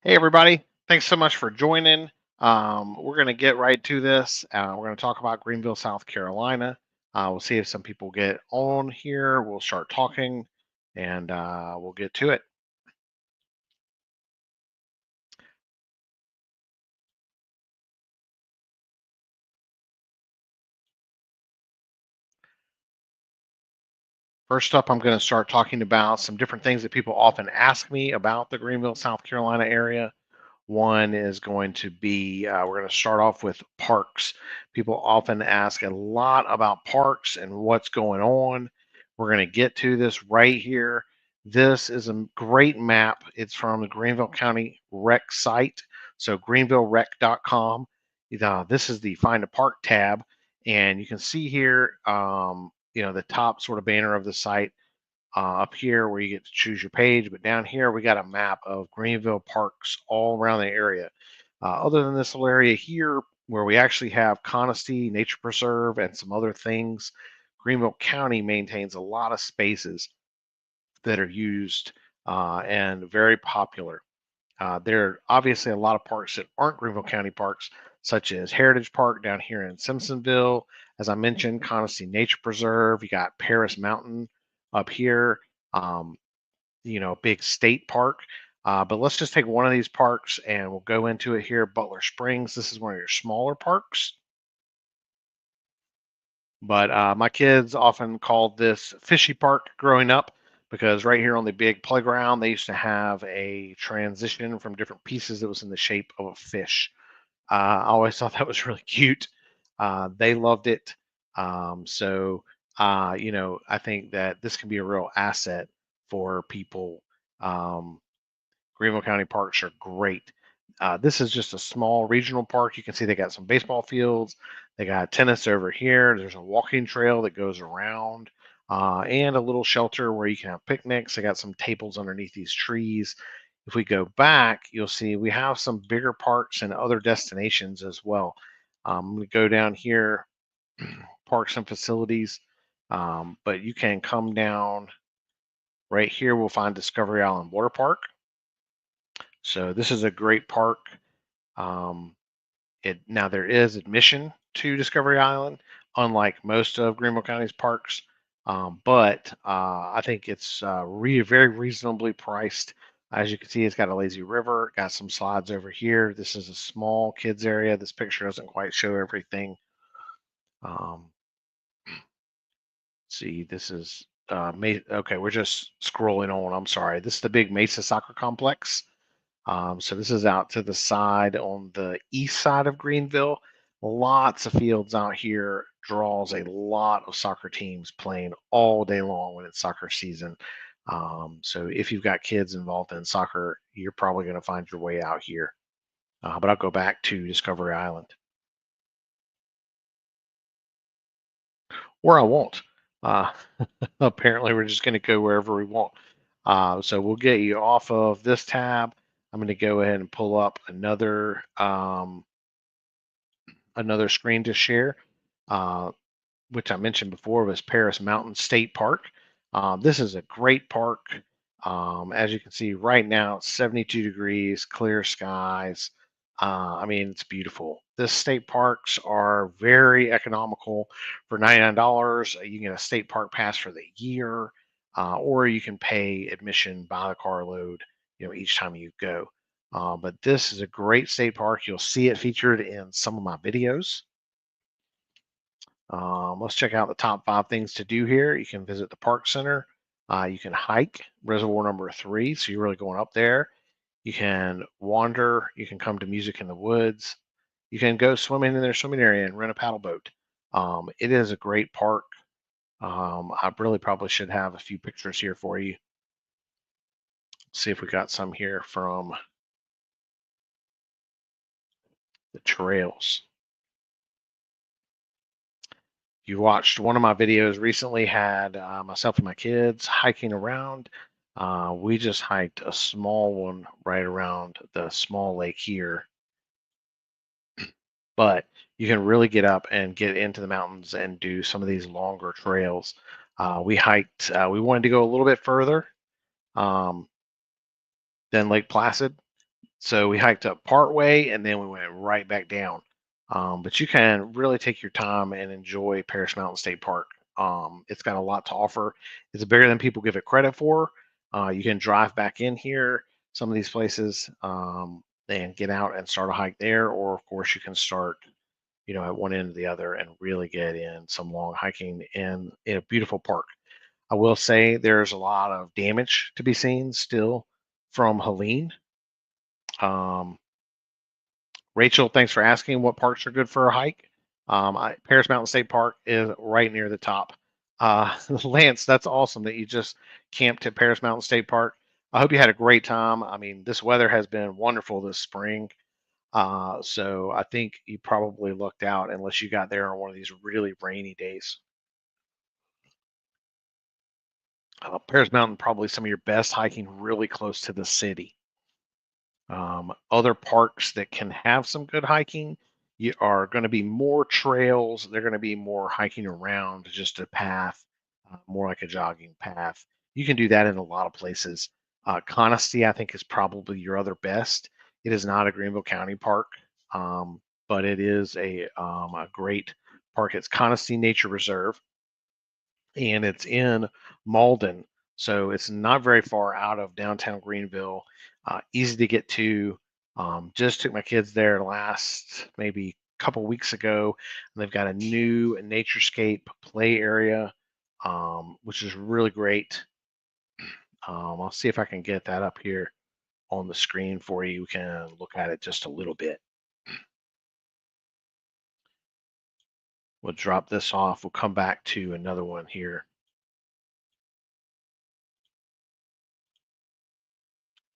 Hey, everybody. Thanks so much for joining. We're going to get right to this. We're going to talk about Greenville, South Carolina. We'll see if some people get on here. We'll start talking and we'll get to it. First up, I'm going to start talking about some different things that people often ask me about the Greenville, South Carolina area. One is going to be we're going to start off with parks. People often ask a lot about parks and what's going on. We're going to get to this right here. This is a great map. It's from the Greenville County Rec site. So greenvillerec.com. This is the Find a Park tab. And you can see here, the top sort of banner of the site up here where you get to choose your page. But down here, we got a map of Greenville parks all around the area. Other than this little area here, where we actually have Conisty Nature Preserve and some other things, Greenville County maintains a lot of spaces that are used and very popular. There are obviously a lot of parks that aren't Greenville County parks, such as Heritage Park down here in Simpsonville. As I mentioned, Conisty Nature Preserve. You got Paris Mountain up here. Um, big state park. But let's just take one of these parks and we'll go into it here. Butler Springs. This is one of your smaller parks. But my kids often called this Fishy Park growing up because right here on the big playground, they used to have a transition from different pieces that was in the shape of a fish. I always thought that was really cute. They loved it. I think that this can be a real asset for people. Um, Greenville County parks are great. This is just a small regional park. You can see they got some baseball fields. They got tennis over here. There's a walking trail that goes around and a little shelter where you can have picnics. They got some tables underneath these trees. If we go back, you'll see we have some bigger parks and other destinations as well. I'm going to go down here, parks and facilities, but you can come down right here. We'll find Discovery Island Water Park. So this is a great park. Um, now there is admission to Discovery Island, unlike most of Greenville County's parks, but I think it's very reasonably priced. As you can see, it's got a lazy river, got some slides over here. This is a small kids area. This picture doesn't quite show everything. Um, see, this is okay. We're just scrolling on. I'm sorry. This is the big Mesa Soccer Complex. So this is out to the side on the east side of Greenville. Lots of fields out here, draws a lot of soccer teams playing all day long when it's soccer season. So if you've got kids involved in soccer, you're probably going to find your way out here. But I'll go back to Discovery Island, or I won't. Uh, Apparently, we're just going to go wherever we want. So we'll get you off of this tab. I'm going to go ahead and pull up another screen to share, uh, which I mentioned before was Paris Mountain State Park. This is a great park. As you can see right now, it's 72 degrees, clear skies. I mean, it's beautiful. This state parks are very economical. For $99, you can get a state park pass for the year, or you can pay admission by the carload, each time you go. But this is a great state park. You'll see it featured in some of my videos. Let's check out the top 5 things to do here. You can visit the park center. You can hike reservoir number 3. So you're really going up there. You can wander. You can come to Music in the Woods. You can go swimming in their swimming area and rent a paddle boat. It is a great park. I really probably should have a few pictures here for you. See if we got some here from the trails. You watched one of my videos recently, had myself and my kids hiking around. We just hiked a small one right around the small lake here, but you can really get up and get into the mountains and do some of these longer trails. We wanted to go a little bit further um, than Lake Placid. So we hiked up part way and then we went right back down. But you can really take your time and enjoy Paris Mountain State Park. It's got a lot to offer. It's bigger than people give it credit for. You can drive back in here, some of these places, and get out and start a hike there. Or, of course, you can start, at one end or the other and really get in some long hiking in a beautiful park. I will say there's a lot of damage to be seen still from Helene. Um, Rachel, thanks for asking what parks are good for a hike. Paris Mountain State Park is right near the top. Lance, that's awesome that you just camped at Paris Mountain State Park. I hope you had a great time. I mean, this weather has been wonderful this spring. So I think you probably lucked out unless you got there on one of these really rainy days. Paris Mountain, probably some of your best hiking really close to the city. Other parks that can have some good hiking, you are going to be more trails. They're going to be more hiking around just a path, more like a jogging path. You can do that in a lot of places. Conisty, I think, is probably your other best. It is not a Greenville County park, but it is a great park. It's Conisty Nature Reserve, and it's in Malden. So it's not very far out of downtown Greenville. Easy to get to. Just took my kids there last maybe couple weeks ago, and they've got a new naturescape play area, which is really great. I'll see if I can get that up here on the screen for you. You can look at it just a little bit. We'll drop this off. We'll come back to another one here.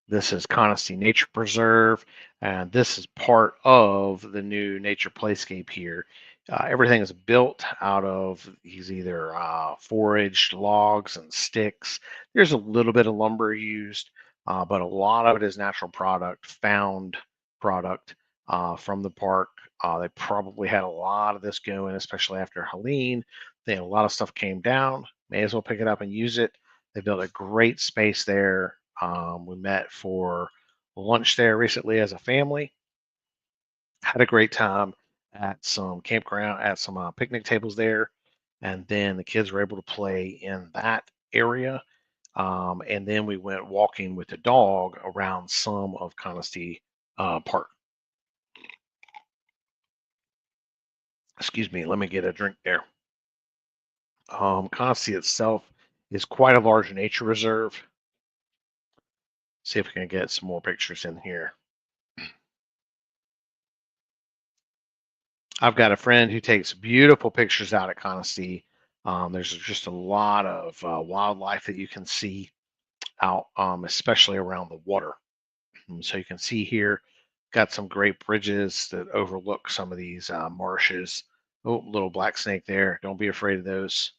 This is Conisty Nature Preserve, and this is part of the new nature playscape here. Everything is built out of these either foraged logs and sticks. There's a little bit of lumber used, but a lot of it is natural product, found product from the park. They probably had a lot of this going, especially after Helene. They had a lot of stuff came down. May as well pick it up and use it. They built a great space there. We met for lunch there recently as a family. Had a great time at some campground, at some picnic tables there. And then the kids were able to play in that area. And then we went walking with the dog around some of Conisty Park. Excuse me, let me get a drink there. Conisty itself is quite a large nature reserve. See if we can get some more pictures in here. I've got a friend who takes beautiful pictures out at Conisty. There's just a lot of wildlife that you can see out, especially around the water. So you can see here, got some great bridges that overlook some of these marshes. Oh, little black snake there. Don't be afraid of those.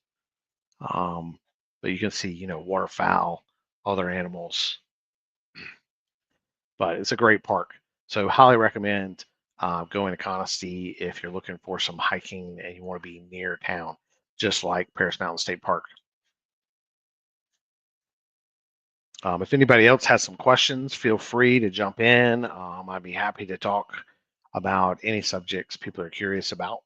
Um, but you can see, waterfowl, other animals. But it's a great park. So highly recommend going to Conisty if you're looking for some hiking and you want to be near town, just like Paris Mountain State Park. If anybody else has some questions, feel free to jump in. I'd be happy to talk about any subjects people are curious about.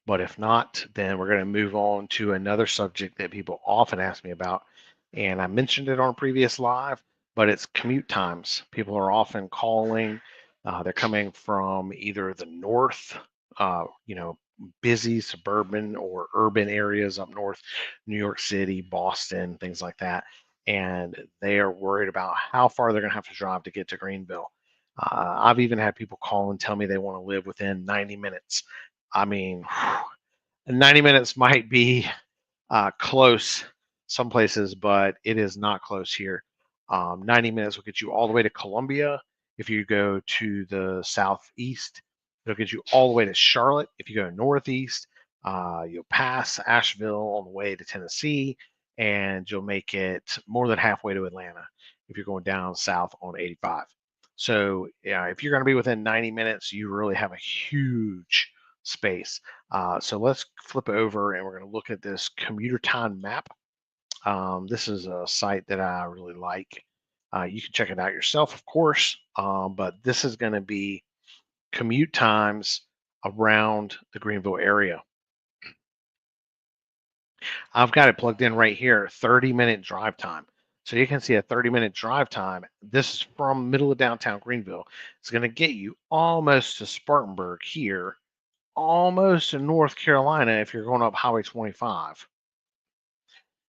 But if not, then we're going to move on to another subject that people often ask me about. And I mentioned it on a previous live, but it's commute times. People are often calling. They're coming from either the north, busy suburban or urban areas up north, New York City, Boston, things like that. And they are worried about how far they're going to have to drive to get to Greenville. I've even had people call and tell me they want to live within 90 minutes. I mean, 90 minutes might be close some places, but it is not close here. 90 minutes will get you all the way to Columbia. If you go to the southeast, it'll get you all the way to Charlotte. If you go northeast, you'll pass Asheville on the way to Tennessee, and you'll make it more than halfway to Atlanta if you're going down south on 85. So, yeah, if you're going to be within 90 minutes, you really have a huge space. So let's flip over and we're going to look at this commuter time map. This is a site that I really like. You can check it out yourself, of course, but this is going to be commute times around the Greenville area. I've got it plugged in right here, 30-minute drive time. So you can see a 30-minute drive time. This is from middle of downtown Greenville. It's going to get you almost to Spartanburg here, almost to North Carolina if you're going up Highway 25.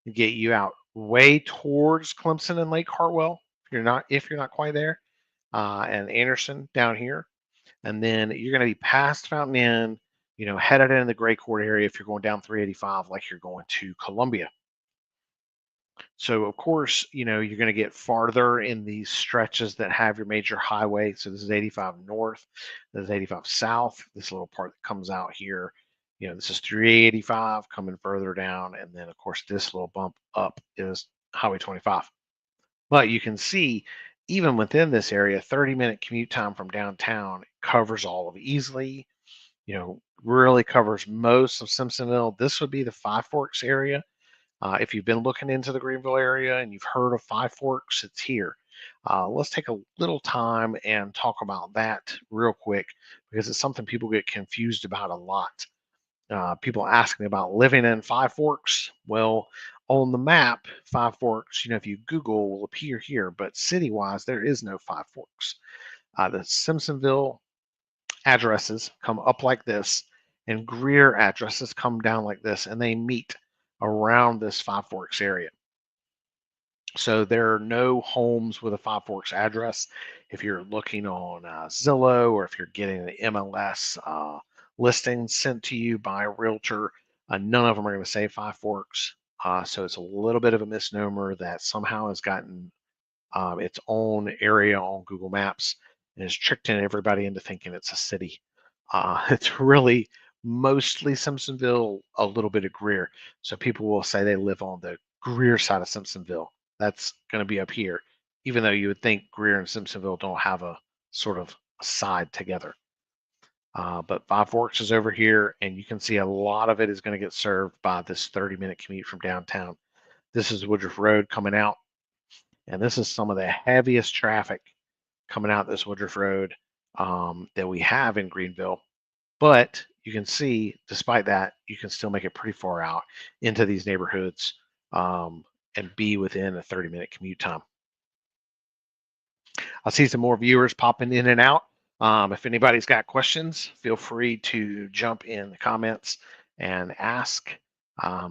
To get you out way towards Clemson and Lake Hartwell if you're not quite there, and Anderson down here, and then you're going to be past Fountain Inn, headed in the Gray Court area if you're going down 385 like you're going to Columbia. So of course, you're going to get farther in these stretches that have your major highway. So this is 85 north, this is 85 south, this little part that comes out here. This is 385 coming further down, and then of course this little bump up is Highway 25. But you can see, even within this area, 30-minute commute time from downtown covers all of easily. Really covers most of Simpsonville. This would be the Five Forks area. If you've been looking into the Greenville area and you've heard of Five Forks, it's here. Let's take a little time and talk about that real quick because it's something people get confused about a lot. People ask me about living in Five Forks. Well, on the map, Five Forks, if you Google, will appear here, but city-wise, there is no Five Forks. The Simpsonville addresses come up like this, and Greer addresses come down like this, and they meet around this Five Forks area. So there are no homes with a Five Forks address. If you're looking on Zillow, or if you're getting an MLS listing sent to you by a realtor, none of them are going to say Five Forks. So it's a little bit of a misnomer that somehow has gotten its own area on Google Maps and has tricked everybody into thinking it's a city. It's really mostly Simpsonville, a little bit of Greer. So people will say they live on the Greer side of Simpsonville. That's going to be up here, even though you would think Greer and Simpsonville don't have a sort of side together. But Five Forks is over here, and you can see a lot of it is going to get served by this 30-minute commute from downtown. This is Woodruff Road coming out, and this is some of the heaviest traffic coming out this Woodruff Road that we have in Greenville. But you can see, despite that, you can still make it pretty far out into these neighborhoods and be within a 30-minute commute time. I see some more viewers popping in and out. If anybody's got questions, feel free to jump in the comments and ask.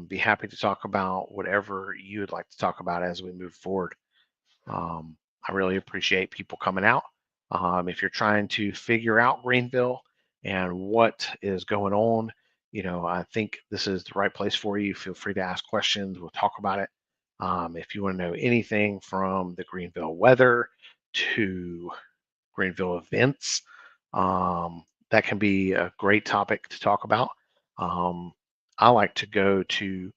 Be happy to talk about whatever you would like to talk about as we move forward. I really appreciate people coming out. If you're trying to figure out Greenville and what is going on, I think this is the right place for you. Feel free to ask questions. We'll talk about it. If you want to know anything from the Greenville weather to Greenville events, that can be a great topic to talk about. I like to go to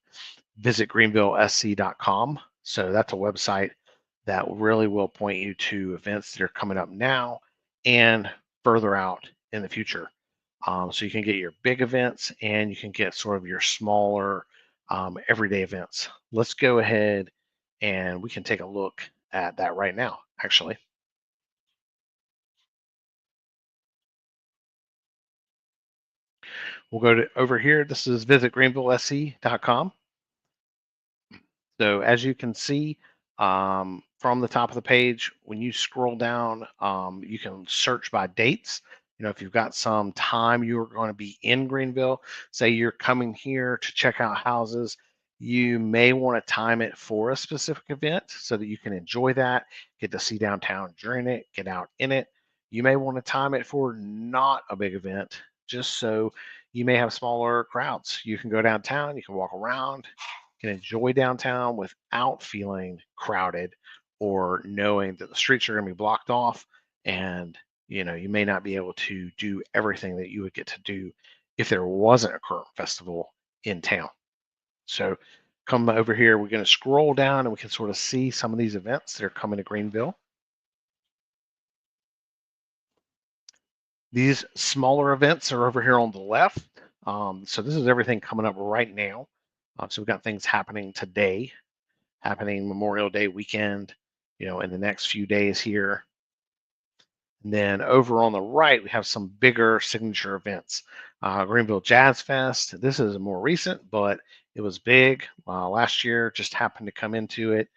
visitgreenvillesc.com. So that's a website that really will point you to events that are coming up now and further out in the future. So you can get your big events and you can get sort of your smaller everyday events. Let's go ahead and we can take a look at that right now, actually. We'll go to over here. This is visitgreenvillesc.com. So as you can see from the top of the page, when you scroll down, you can search by dates. If you've got some time you're going to be in Greenville, say you're coming here to check out houses, you may want to time it for a specific event so that you can enjoy that, get to see downtown during it, get out in it. You may want to time it for not a big event, just so you may have smaller crowds. You can go downtown, you can walk around, can enjoy downtown without feeling crowded or knowing that the streets are going to be blocked off, and you may not be able to do everything that you would get to do if there wasn't a current festival in town. So come over here, we're going to scroll down and we can sort of see some of these events that are coming to Greenville. These smaller events are over here on the left. So this is everything coming up right now. So we've got things happening today. happening Memorial Day weekend, in the next few days here. And then over on the right, we have some bigger signature events. Greenville Jazz Fest. This is more recent, but it was big last year. Just happened to come into it.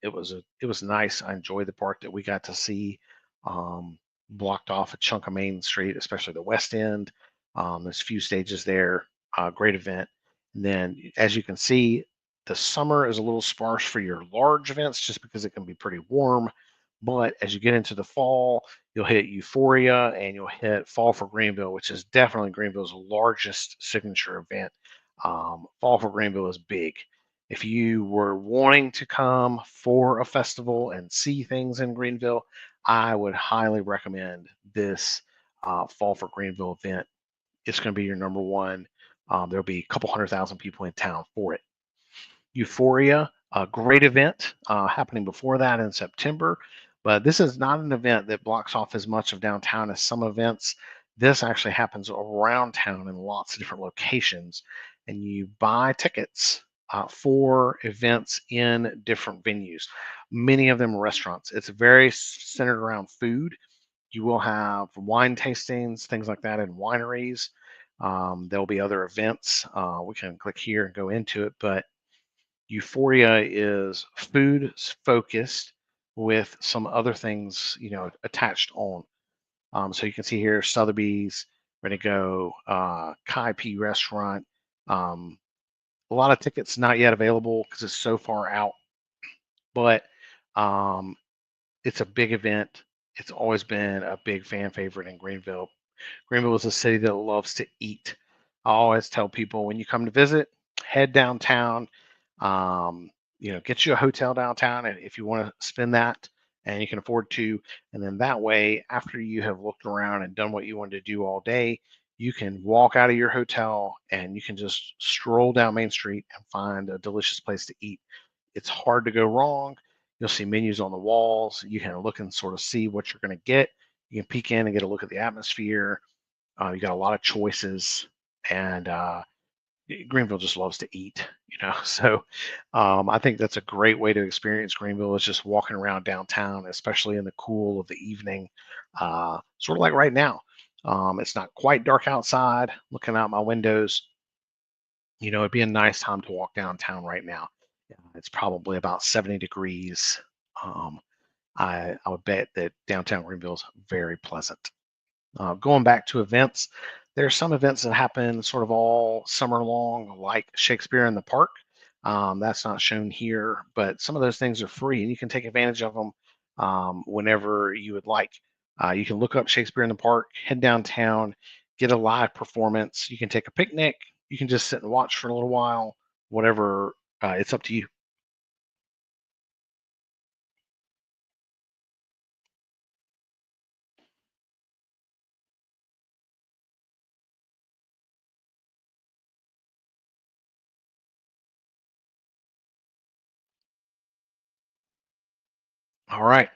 It was nice. I enjoyed the park that we got to see. Um, Blocked off a chunk of Main Street, especially the West End. There's a few stages there. Great event. And then, as you can see, the summer is a little sparse for your large events, just because it can be pretty warm. But as you get into the fall, you'll hit Euphoria and you'll hit Fall for Greenville, which is definitely Greenville's largest signature event. Fall for Greenville is big. If you were wanting to come for a festival and see things in Greenville, I would highly recommend this Fall for Greenville event. It's going to be your number one. There'll be a couple 100,000 people in town for it. Euphoria, a great event happening before that in September. But this is not an event that blocks off as much of downtown as some events. This actually happens around town in lots of different locations. And you buy tickets for events in different venues, many of them restaurants. It's very centered around food. You will have wine tastings, things like that in wineries. There'll be other events. We can click here and go into it, but Euphoria is food focused with some other things, attached on. So you can see here Sotheby's, ready to go, Kai P restaurant. Um, a lot of tickets not yet available because it's so far out, but um, it's a big event. It's always been a big fan favorite in Greenville. Greenville is a city that loves to eat. I always tell people when you come to visit, head downtown. Um, get you a hotel downtown if you want to spend that and you can afford to. And then that way, after you have looked around and done what you wanted to do all day, you can walk out of your hotel and you can just stroll down Main Street and find a delicious place to eat. It's hard to go wrong. You'll see menus on the walls. You can look and sort of see what you're going to get. You can peek in and get a look at the atmosphere. You got a lot of choices, and Greenville just loves to eat. So I think that's a great way to experience Greenville is just walking around downtown, especially in the cool of the evening, sort of like right now. It's not quite dark outside. Looking out my windows, it'd be a nice time to walk downtown right now. It's probably about 70 degrees. Um, I would bet that downtown Greenville is very pleasant. Going back to events, there are some events that happen sort of all summer long, like Shakespeare in the Park. That's not shown here, but some of those things are free and you can take advantage of them whenever you would like. You can look up Shakespeare in the Park, head downtown, get a live performance. You can take a picnic. You can just sit and watch for a little while, whatever. It's up to you. All right.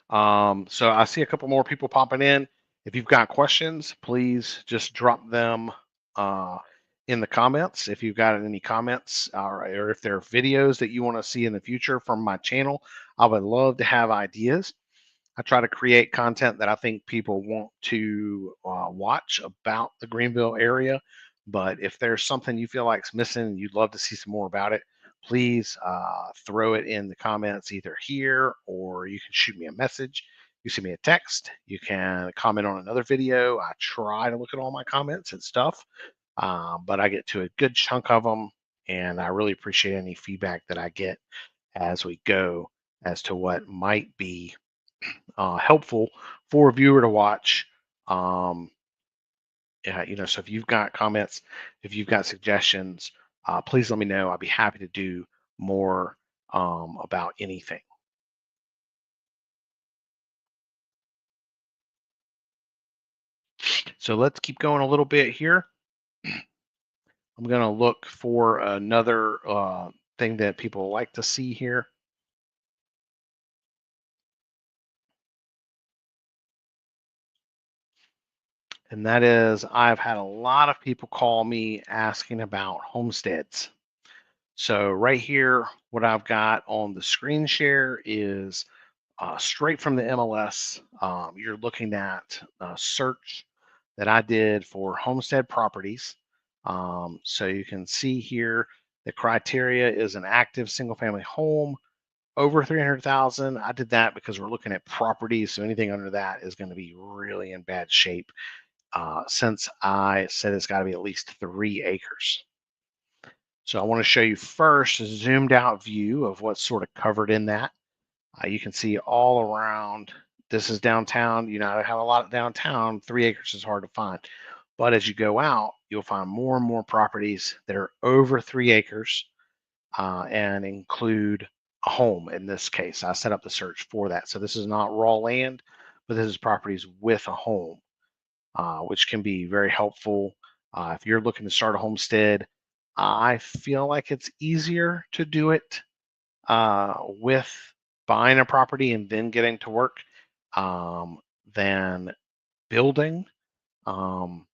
So I see a couple more people popping in. If you've got questions, please just drop them uh, in the comments. If you've got any comments or if there are videos that you want to see in the future from my channel, I would love to have ideas. I try to create content that I think people want to watch about the Greenville area. But if there's something you feel like is missing and you'd love to see some more about it, please throw it in the comments either here or you can shoot me a message. You send me a text. You can comment on another video. I try to look at all my comments and stuff, but I get to a good chunk of them, and I really appreciate any feedback that I get as we go as to what might be helpful for a viewer to watch. Um, yeah, so if you've got comments, if you've got suggestions, please let me know. I'll be happy to do more about anything. So let's keep going a little bit here. I'm going to look for another thing that people like to see here. And that is, I've had a lot of people call me asking about homesteads. So right here, what I've got on the screen share is straight from the MLS. You're looking at a search that I did for homestead properties. So you can see here the criteria is an active single family home over 300,000. I did that because we're looking at properties. So anything under that is going to be really in bad shape since I said it's got to be at least 3 acres. So I want to show you first a zoomed out view of what's sort of covered in that. You can see all around. This is downtown. You know, I have a lot of downtown. 3 acres is hard to find. But as you go out, you'll find more and more properties that are over 3 acres and include a home in this case. I set up the search for that. So this is not raw land, but this is properties with a home, which can be very helpful. If you're looking to start a homestead, I feel like it's easier to do it with buying a property and then getting to work um, than building. Um,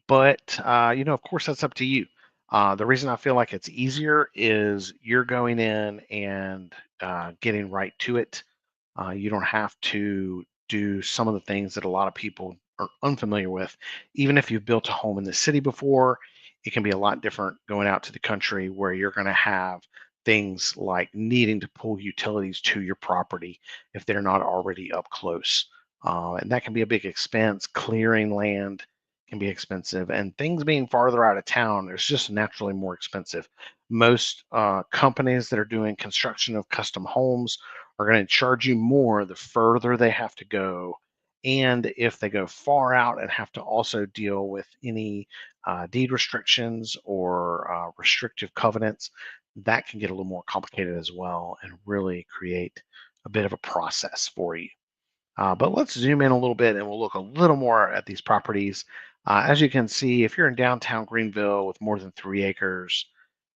but you know, of course, that's up to you. The reason I feel like it's easier is you're going in and getting right to it. You don't have to do some of the things that a lot of people are unfamiliar with. Even if you've built a home in the city before, it can be a lot different going out to the country where you're going to have things like needing to pull utilities to your property if they're not already up close. And that can be a big expense. Clearing land can be expensive, and things being farther out of town is just naturally more expensive. Most companies that are doing construction of custom homes are going to charge you more the further they have to go. And if they go far out and have to also deal with any deed restrictions or restrictive covenants, that can get a little more complicated as well and really create a bit of a process for you. But let's zoom in a little bit and we'll look a little more at these properties. As you can see, if you're in downtown Greenville with more than 3 acres,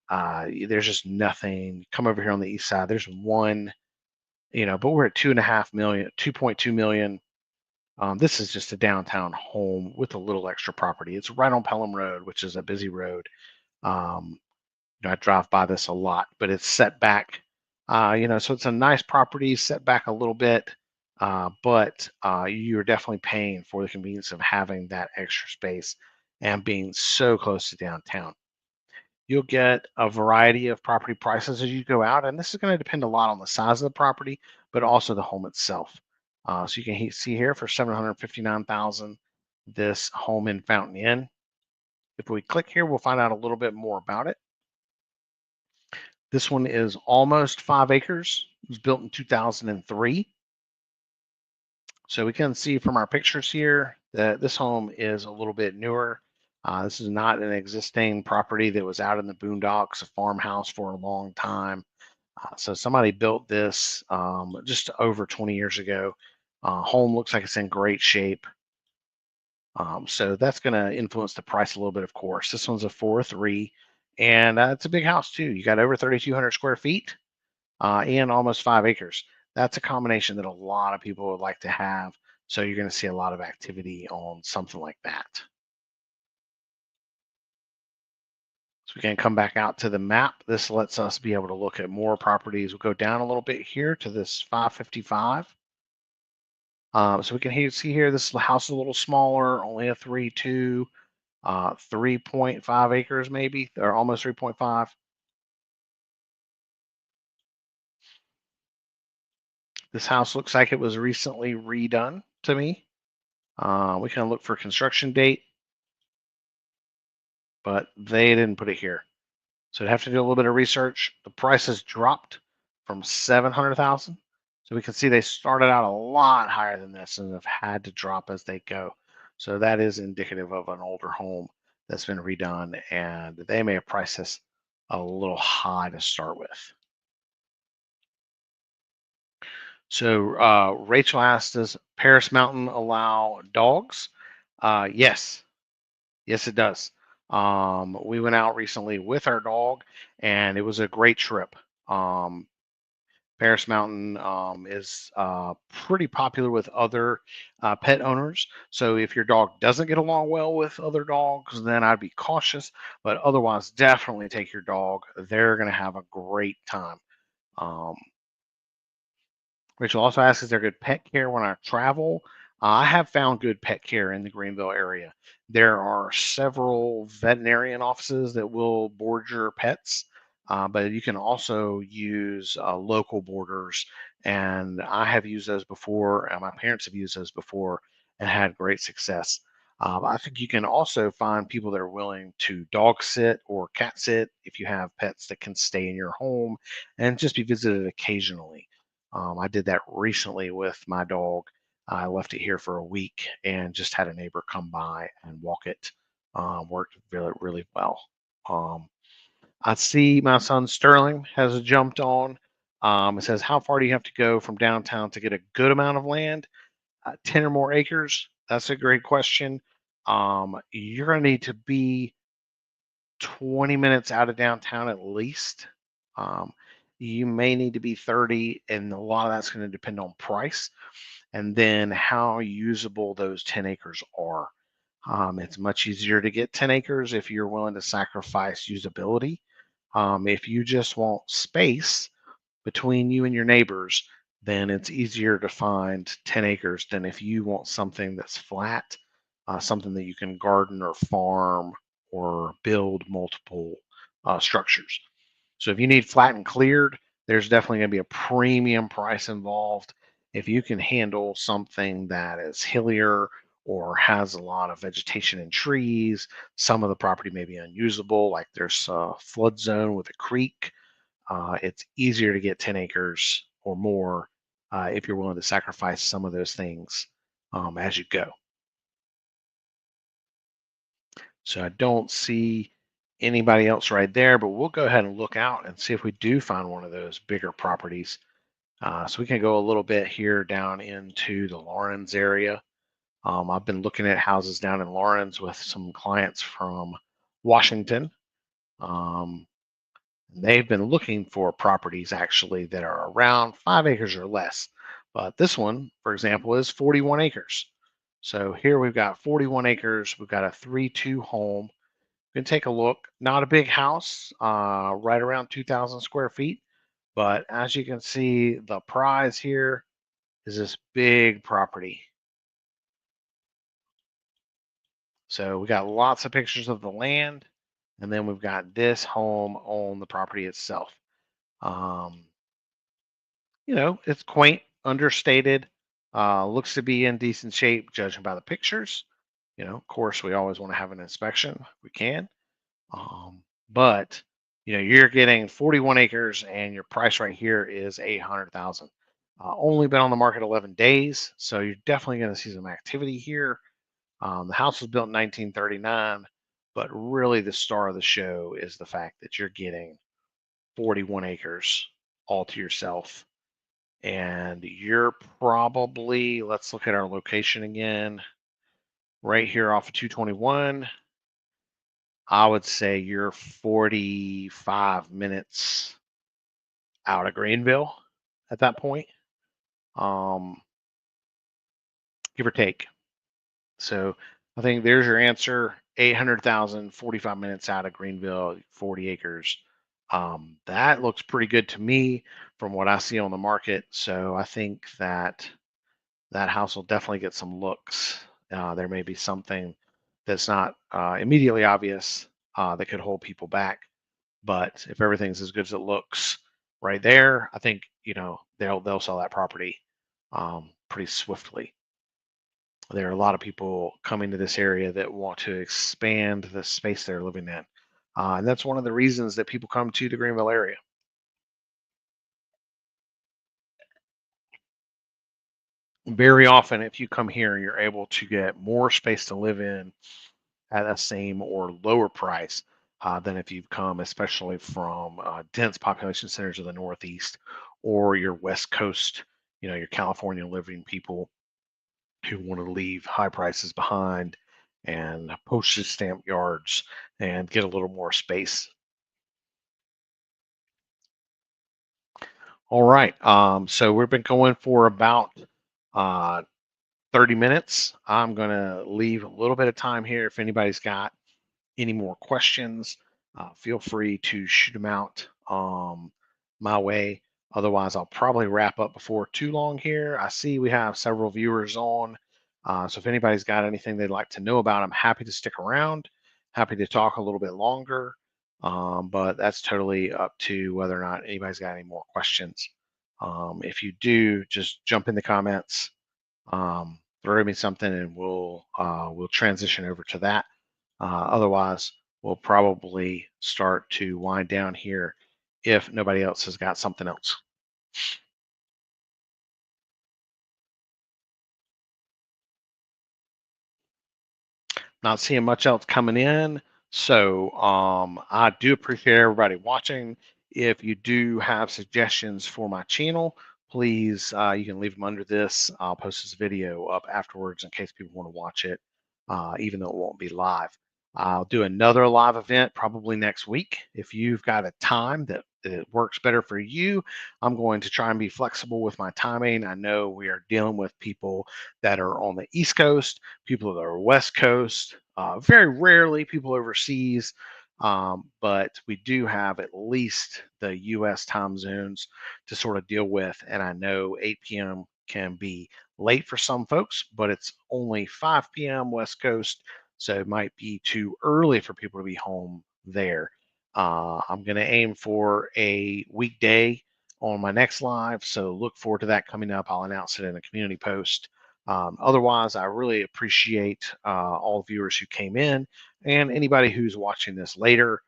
there's just nothing. Come over here on the east side, there's one, you know, but we're at 2.5 million, 2.2 million. This is just a downtown home with a little extra property. It's right on Pelham Road, which is a busy road. Um, you know, I drive by this a lot, but it's set back. You know, so it's a nice property, set back a little bit, but you're definitely paying for the convenience of having that extra space and being so close to downtown. You'll get a variety of property prices as you go out, and this is going to depend a lot on the size of the property, but also the home itself. So you can see here for 759,000, this home in Fountain Inn. If we click here, we'll find out a little bit more about it. This one is almost 5 acres. It was built in 2003. So we can see from our pictures here that this home is a little bit newer. This is not an existing property that was out in the boondocks, a farmhouse for a long time. So somebody built this just over 20 years ago. Home looks like it's in great shape. So that's going to influence the price a little bit, of course. This one's a 4.3, and it's a big house too. You got over 3,200 square feet and almost 5 acres. That's a combination that a lot of people would like to have. So you're going to see a lot of activity on something like that. So we can come back out to the map. This lets us be able to look at more properties. We'll go down a little bit here to this 555. So we can see here, this house is a little smaller, only a 3.2, 3.5 acres maybe, or almost 3.5. This house looks like it was recently redone to me. We can look for construction date, but they didn't put it here. So I'd have to do a little bit of research. The price has dropped from 700,000. So we can see they started out a lot higher than this and have had to drop as they go. So that is indicative of an older home that's been redone, and they may have priced this a little high to start with. So Rachel asked, does Paris Mountain allow dogs? Yes, yes, it does. We went out recently with our dog, and it was a great trip. Um, Paris Mountain is pretty popular with other pet owners. So if your dog doesn't get along well with other dogs, then I'd be cautious. But otherwise, definitely take your dog. They're going to have a great time. Um, Rachel also asks, is there good pet care when I travel? I have found good pet care in the Greenville area. There are several veterinarian offices that will board your pets, but you can also use local boarders. And I have used those before, and my parents have used those before and had great success. I think you can also find people that are willing to dog sit or cat sit if you have pets that can stay in your home and just be visited occasionally. I did that recently with my dog. I left it here for a week and just had a neighbor come by and walk it. Worked really, really well. Um, I see my son Sterling has jumped on. It says, how far do you have to go from downtown to get a good amount of land? 10 or more acres? That's a great question. You're going to need to be 20 minutes out of downtown at least. Um, you may need to be 30, and a lot of that's going to depend on price and then how usable those 10 acres are. It's much easier to get 10 acres if you're willing to sacrifice usability. If you just want space between you and your neighbors, then it's easier to find 10 acres than if you want something that's flat, something that you can garden or farm or build multiple structures. So if you need flat and cleared, there's definitely going to be a premium price involved. If you can handle something that is hillier or has a lot of vegetation and trees, some of the property may be unusable, like there's a flood zone with a creek. It's easier to get 10 acres or more if you're willing to sacrifice some of those things as you go. So I don't see anybody else right there, but we'll go ahead and look out and see if we do find one of those bigger properties. So we can go a little bit here down into the Lawrence area. I've been looking at houses down in Lawrence with some clients from Washington. Um, they've been looking for properties actually that are around 5 acres or less. But this one, for example, is 41 acres. So here we've got 41 acres. We've got a 3-2 home. You can take a look. Not a big house, right around 2,000 square feet. But as you can see, the prize here is this big property. So we got lots of pictures of the land, and then we've got this home on the property itself. Um, it's quaint, understated, looks to be in decent shape, judging by the pictures. Of course, we always want to have an inspection if we can. But you're getting 41 acres, and your price right here is 800,000. Only been on the market 11 days, so you're definitely going to see some activity here. The house was built in 1939, but really the star of the show is the fact that you're getting 41 acres all to yourself. And you're probably, let's look at our location again, right here off of 221. I would say you're 45 minutes out of Greenville at that point, um, give or take. So I think there's your answer. 800,000, 45 minutes out of Greenville, 40 acres. That looks pretty good to me from what I see on the market. So I think that that house will definitely get some looks. There may be something that's not immediately obvious that could hold people back. But if everything's as good as it looks right there, I think they'll sell that property pretty swiftly. There are a lot of people coming to this area that want to expand the space they're living in. And that's one of the reasons that people come to the Greenville area. Very often, if you come here, you're able to get more space to live in at a same or lower price than if you've come, especially from dense population centers of the Northeast or your West Coast, your California living people who want to leave high prices behind and postage stamp yards and get a little more space. All right. So we've been going for about uh, 30 minutes. I'm going to leave a little bit of time here. If anybody's got any more questions, feel free to shoot them out my way. Otherwise, I'll probably wrap up before too long here. I see we have several viewers on. So if anybody's got anything they'd like to know about, I'm happy to stick around, happy to talk a little bit longer. But that's totally up to whether or not anybody's got any more questions. If you do, just jump in the comments, throw me something, and we'll transition over to that. Otherwise, we'll probably start to wind down here if nobody else has got something else. Not seeing much else coming in. So I do appreciate everybody watching. If you do have suggestions for my channel, please, you can leave them under this. I'll post this video up afterwards in case people want to watch it, even though it won't be live. I'll do another live event probably next week. If you've got a time that works better for you, I'm going to try and be flexible with my timing. I know we are dealing with people that are on the East Coast, people that are West Coast, very rarely people overseas, but we do have at least the U.S. time zones to sort of deal with. And I know 8 p.m. can be late for some folks, but it's only 5 p.m. West Coast, so it might be too early for people to be home there. I'm going to aim for a weekday on my next live, so look forward to that coming up. I'll announce it in a community post. Otherwise, I really appreciate all the viewers who came in and anybody who's watching this later.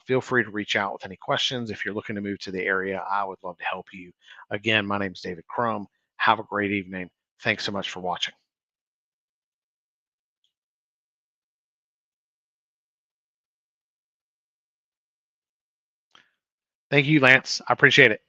Feel free to reach out with any questions. If you're looking to move to the area, I would love to help you. Again, my name is David Crum. Have a great evening. Thanks so much for watching. Thank you, Lance. I appreciate it.